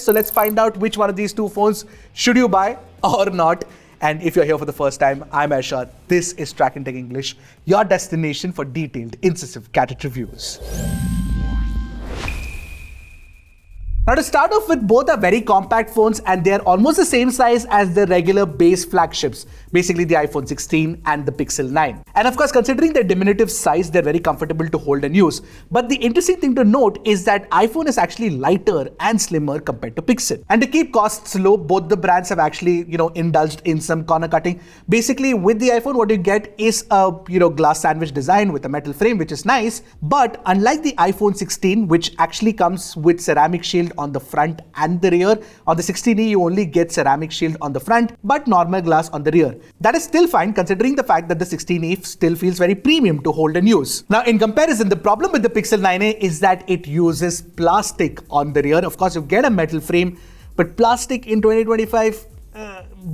So let's find out which one of these two phones should you buy or not. And if you're here for the first time, I'm Aishad. This is Trakin Tech English, your destination for detailed, incisive gadget reviews. Now to start off with, both are very compact phones and they're almost the same size as the regular base flagships, basically the iPhone 16 and the Pixel 9. And of course, considering their diminutive size, they're very comfortable to hold and use. But the interesting thing to note is that iPhone is actually lighter and slimmer compared to Pixel. And to keep costs low, both the brands have actually, indulged in some corner cutting. Basically, with the iPhone, what you get is a, glass sandwich design with a metal frame, which is nice. But unlike the iPhone 16, which actually comes with ceramic shield on the front and the rear, on the 16e you only get ceramic shield on the front but normal glass on the rear. That is still fine considering the fact that the 16e still feels very premium to hold and use. Now in comparison, the problem with the Pixel 9a is that it uses plastic on the rear. Of course you get a metal frame, but plastic in 2025,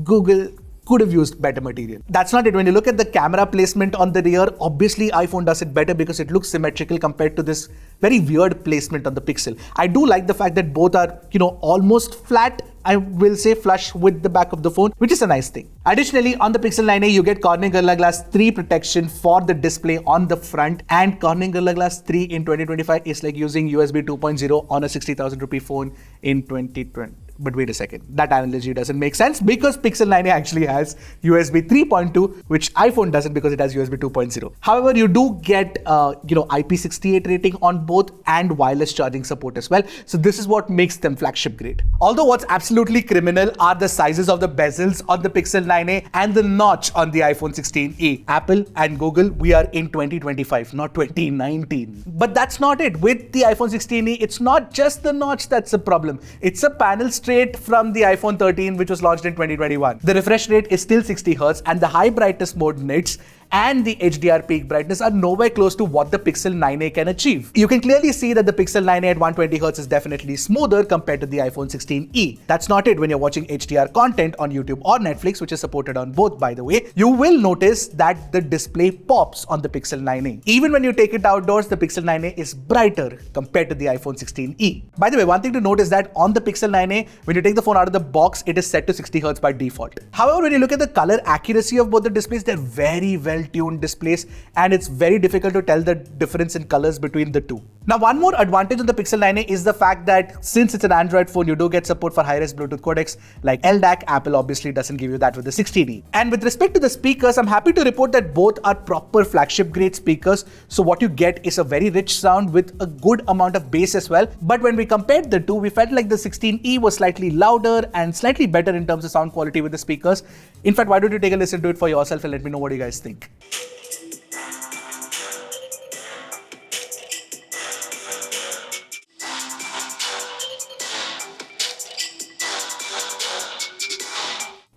Google could have used better material. That's not it. When you look at the camera placement on the rear, obviously iPhone does it better because it looks symmetrical compared to this very weird placement on the Pixel. I do like the fact that both are, almost flat, I will say flush with the back of the phone, which is a nice thing. Additionally, on the Pixel 9a, you get Corning Gorilla Glass 3 protection for the display on the front, and Corning Gorilla Glass 3 in 2025 is like using USB 2.0 on a 60,000 rupee phone in 2020. But wait a second, that analogy doesn't make sense because Pixel 9a actually has USB 3.2, which iPhone doesn't because it has USB 2.0. However, you do get, IP68 rating on both and wireless charging support as well. So this is what makes them flagship grade. Although what's absolutely criminal are the sizes of the bezels on the Pixel 9a and the notch on the iPhone 16e. Apple and Google, we are in 2025, not 2019. But that's not it. With the iPhone 16e, it's not just the notch that's a problem. It's a panel straight from the iPhone 13, which was launched in 2021. The refresh rate is still 60 Hz and the high brightness mode nits and the HDR peak brightness are nowhere close to what the Pixel 9a can achieve. You can clearly see that the Pixel 9a at 120 Hz is definitely smoother compared to the iPhone 16e. That's not it. When you're watching HDR content on YouTube or Netflix, which is supported on both by the way, you will notice that the display pops on the Pixel 9a. Even when you take it outdoors, the Pixel 9a is brighter compared to the iPhone 16e. By the way, one thing to note is that on the Pixel 9a, when you take the phone out of the box, it is set to 60 Hz by default. However, when you look at the color accuracy of both the displays, they're very well tuned displays and it's very difficult to tell the difference in colors between the two. Now, one more advantage of the Pixel 9a is the fact that since it's an Android phone, you do get support for high-res Bluetooth codecs like LDAC. Apple obviously doesn't give you that with the 16e. And with respect to the speakers, I'm happy to report that both are proper flagship grade speakers. So what you get is a very rich sound with a good amount of bass as well. But when we compared the two, we felt like the 16e was slightly louder and slightly better in terms of sound quality with the speakers. In fact, why don't you take a listen to it for yourself and let me know what you guys think.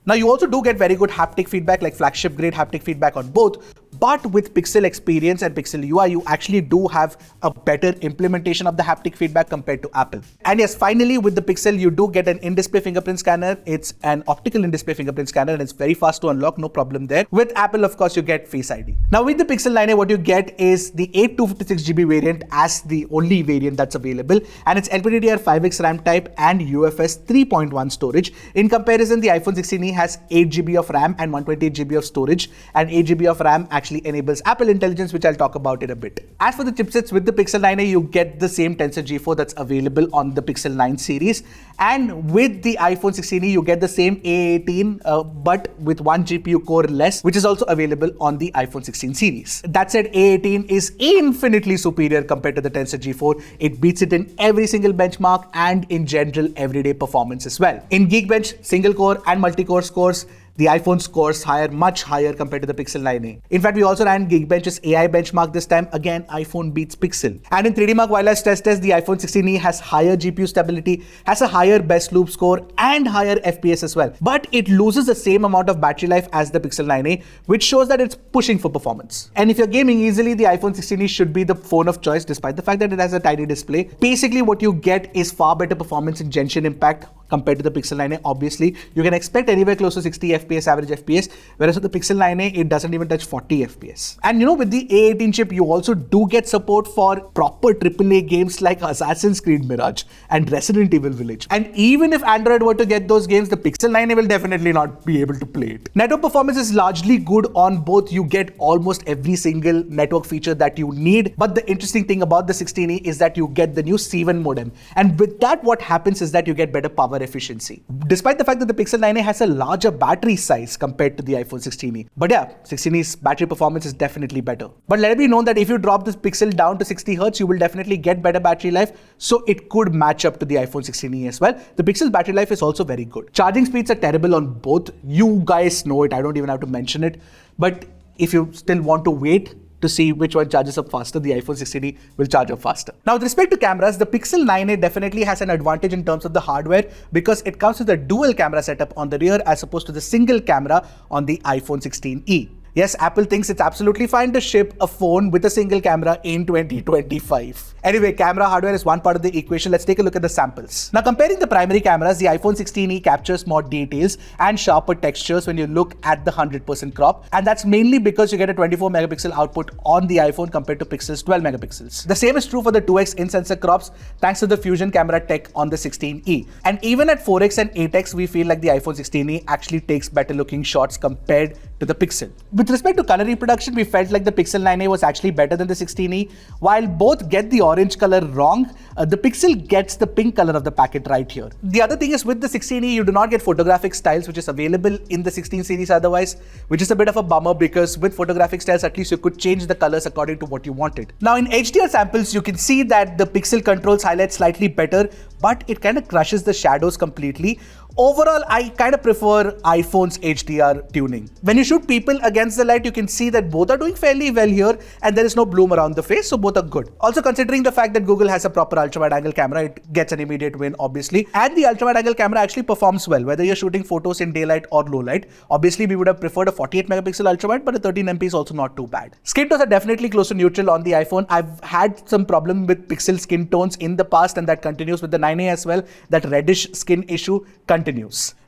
Now you also do get very good haptic feedback, like flagship grade haptic feedback on both. But with Pixel Experience and Pixel UI, you actually do have a better implementation of the haptic feedback compared to Apple. And yes, finally, with the Pixel, you do get an in-display fingerprint scanner. It's an optical in-display fingerprint scanner and it's very fast to unlock, no problem there. With Apple, of course, you get Face ID. Now with the Pixel 9a, what you get is the 8256GB variant as the only variant that's available. And it's LPDDR5X RAM type and UFS 3.1 storage. In comparison, the iPhone 16e has 8GB of RAM and 128GB of storage, and 8GB of RAM actually enables Apple Intelligence, which I'll talk about in a bit. As for the chipsets, with the Pixel 9a, you get the same Tensor G4 that's available on the Pixel 9 series, and with the iPhone 16e, you get the same A18 but with 1 GPU core less, which is also available on the iPhone 16 series. That said, A18 is infinitely superior compared to the Tensor G4. It beats it in every single benchmark and in general everyday performance as well. In Geekbench, single core and multi-core scores, the iPhone scores much higher compared to the Pixel 9a. In fact, we also ran Geekbench's AI benchmark this time. Again, iPhone beats Pixel. And in 3D Mark Wireless stress test, the iPhone 16e has higher GPU stability, has a higher best loop score and higher FPS as well. But it loses the same amount of battery life as the Pixel 9a, which shows that it's pushing for performance. And if you're gaming easily, the iPhone 16e should be the phone of choice despite the fact that it has a tiny display. Basically, what you get is far better performance in Genshin Impact compared to the Pixel 9a. Obviously, you can expect anywhere close to 60 FPS average FPS, whereas with the Pixel 9a, it doesn't even touch 40 FPS. And with the A18 chip, you also do get support for proper AAA games like Assassin's Creed Mirage and Resident Evil Village. And even if Android were to get those games, the Pixel 9a will definitely not be able to play it. Network performance is largely good on both. You get almost every single network feature that you need. But the interesting thing about the 16e is that you get the new C1 modem. And with that, what happens is that you get better power efficiency. Despite the fact that the Pixel 9a has a larger battery size compared to the iPhone 16e. But yeah, 16e's battery performance is definitely better. But let it be known that if you drop this Pixel down to 60 Hz, you will definitely get better battery life. So it could match up to the iPhone 16e as well. The Pixel battery life is also very good. Charging speeds are terrible on both. You guys know it. I don't even have to mention it. But if you still want to wait to see which one charges up faster, the iPhone 16e will charge up faster. Now, with respect to cameras, the Pixel 9a definitely has an advantage in terms of the hardware because it comes with a dual camera setup on the rear as opposed to the single camera on the iPhone 16e. Yes, Apple thinks it's absolutely fine to ship a phone with a single camera in 2025. Anyway, camera hardware is one part of the equation. Let's take a look at the samples. Now, comparing the primary cameras, the iPhone 16e captures more details and sharper textures when you look at the 100% crop. And that's mainly because you get a 24 megapixel output on the iPhone compared to Pixel's 12 megapixels. The same is true for the 2x in-sensor crops thanks to the Fusion camera tech on the 16e. And even at 4x and 8x, we feel like the iPhone 16e actually takes better looking shots compared to the Pixel. With respect to color reproduction, we felt like the Pixel 9a was actually better than the 16e. While both get the orange color wrong, the Pixel gets the pink color of the packet right here. The other thing is with the 16e, you do not get photographic styles, which is available in the 16 series otherwise, which is a bit of a bummer because with photographic styles, at least you could change the colors according to what you wanted. Now in HDR samples, you can see that the Pixel controls highlights slightly better, but it kind of crushes the shadows completely. Overall, I kind of prefer iPhone's HDR tuning. When you shoot people against the light, you can see that both are doing fairly well here and there is no bloom around the face, so both are good. Also considering the fact that Google has a proper ultra-wide angle camera, it gets an immediate win obviously. And the ultra-wide angle camera actually performs well, whether you're shooting photos in daylight or low light. Obviously, we would have preferred a 48 megapixel ultra-wide, but a 13MP is also not too bad. Skin tones are definitely close to neutral on the iPhone. I've had some problem with Pixel skin tones in the past and that continues with the 9a as well. That reddish skin issue continues.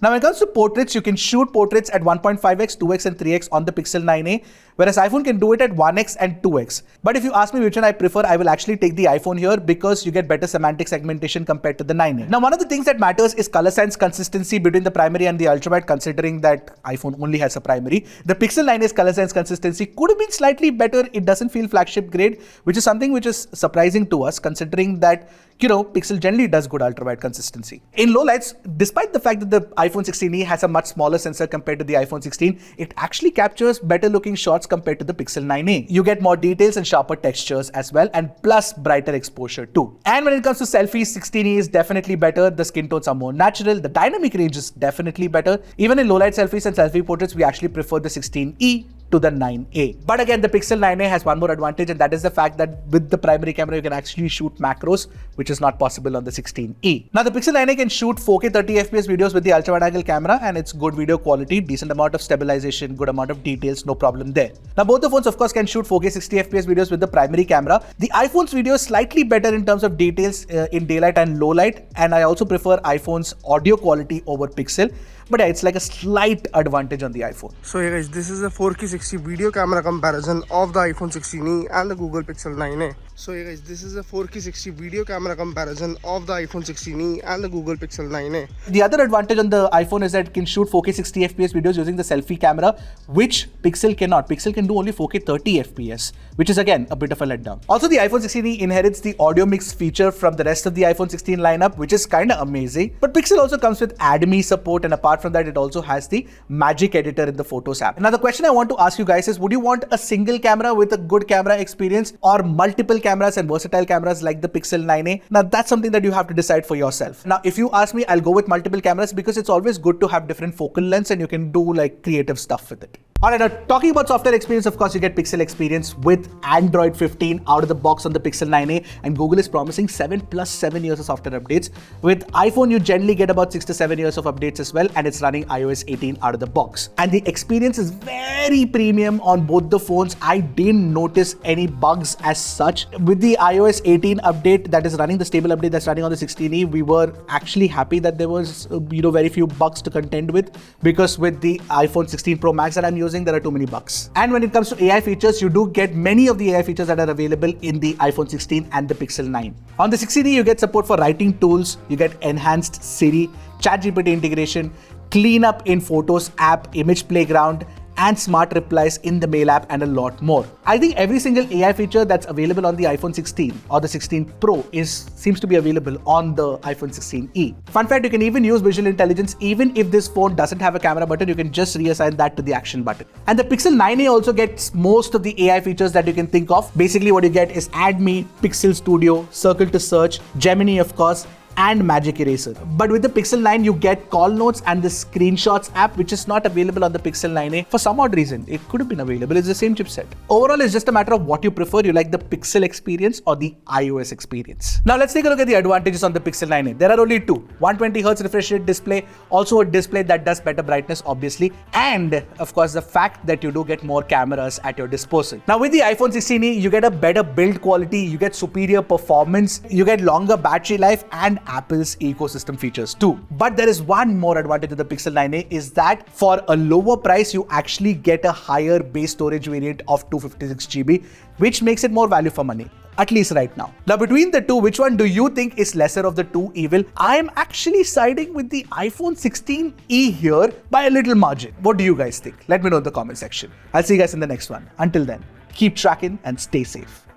Now, when it comes to portraits, you can shoot portraits at 1.5x, 2x and 3x on the Pixel 9a, whereas iPhone can do it at 1x and 2x. But if you ask me which one I prefer, I will actually take the iPhone here because you get better semantic segmentation compared to the 9a. Now, one of the things that matters is color sense consistency between the primary and the ultrawide, considering that iPhone only has a primary. The Pixel 9a's color sense consistency could have been slightly better. It doesn't feel flagship grade, which is something which is surprising to us considering that Pixel generally does good ultra-wide consistency. In low lights, despite the fact that the iPhone 16e has a much smaller sensor compared to the iPhone 16, it actually captures better looking shots compared to the Pixel 9a. You get more details and sharper textures as well, and plus brighter exposure too. And when it comes to selfies, 16e is definitely better. The skin tones are more natural. The dynamic range is definitely better. Even in low light selfies and selfie portraits, we actually prefer the 16e to the 9a. But again, the Pixel 9a has one more advantage, and that is the fact that with the primary camera, you can actually shoot macros, which is not possible on the 16e. Now, the Pixel 9a can shoot 4K 30fps videos with the ultra-wide angle camera, and it's good video quality, decent amount of stabilization, good amount of details, no problem there. Now, both the phones, of course, can shoot 4K 60fps videos with the primary camera. The iPhone's video is slightly better in terms of details in daylight and low light, and I also prefer iPhone's audio quality over Pixel. But yeah, it's like a slight advantage on the iPhone. So yeah guys, this is a 4K 60 video camera comparison of the iPhone 16e and the Google Pixel 9a. So yeah guys, this is a 4K 60 video camera comparison of the iPhone 16e and the Google Pixel 9a. The other advantage on the iPhone is that it can shoot 4K 60 FPS videos using the selfie camera, which Pixel cannot. Pixel can do only 4K 30 FPS, which is again a bit of a letdown. Also, the iPhone 16e inherits the audio mix feature from the rest of the iPhone 16 lineup, which is kind of amazing. But Pixel also comes with AdMe support, and apart from that, it also has the Magic Editor in the Photos app. Now, the question I want to ask you guys is, would you want a single camera with a good camera experience or multiple cameras and versatile cameras like the Pixel 9a? Now, that's something that you have to decide for yourself. Now, if you ask me, I'll go with multiple cameras because it's always good to have different focal lengths and you can do like creative stuff with it. Alright, now talking about software experience, of course, you get Pixel experience with Android 15 out of the box on the Pixel 9a, and Google is promising 7 plus 7 years of software updates. With iPhone, you generally get about 6 to 7 years of updates as well, and it's running iOS 18 out of the box. And the experience is very premium on both the phones. I didn't notice any bugs as such. With the iOS 18 update that is running, the stable update that's running on the 16e, we were actually happy that there was very few bugs to contend with, because with the iPhone 16 Pro Max that I'm using, there are too many bugs. And when it comes to AI features, you do get many of the AI features that are available in the iPhone 16 and the Pixel 9. On the 16e, you get support for writing tools, you get enhanced Siri, ChatGPT integration, cleanup in Photos app, image playground, and smart replies in the Mail app, and a lot more. I think every single AI feature that's available on the iPhone 16 or the 16 Pro seems to be available on the iPhone 16e. Fun fact, you can even use visual intelligence. Even if this phone doesn't have a camera button, you can just reassign that to the action button. And the Pixel 9a also gets most of the AI features that you can think of. Basically what you get is Add Me, Pixel Studio, Circle to Search, Gemini of course, and Magic Eraser. But with the Pixel 9, you get Call Notes and the Screenshots app, which is not available on the Pixel 9a. For some odd reason, it could have been available. It's the same chipset. Overall, it's just a matter of what you prefer. You like the Pixel experience or the iOS experience. Now, let's take a look at the advantages on the Pixel 9a. There are only two. 120Hz refresh rate display, also a display that does better brightness, obviously, and of course, the fact that you do get more cameras at your disposal. Now, with the iPhone 16e, you get a better build quality, you get superior performance, you get longer battery life, and Apple's ecosystem features too. But there is one more advantage of the Pixel 9a, is that for a lower price, you actually get a higher base storage variant of 256GB, which makes it more value for money. At least right now. Now, between the two, which one do you think is lesser of the two evil? I am actually siding with the iPhone 16e here by a little margin. What do you guys think? Let me know in the comment section. I'll see you guys in the next one. Until then, keep tracking and stay safe.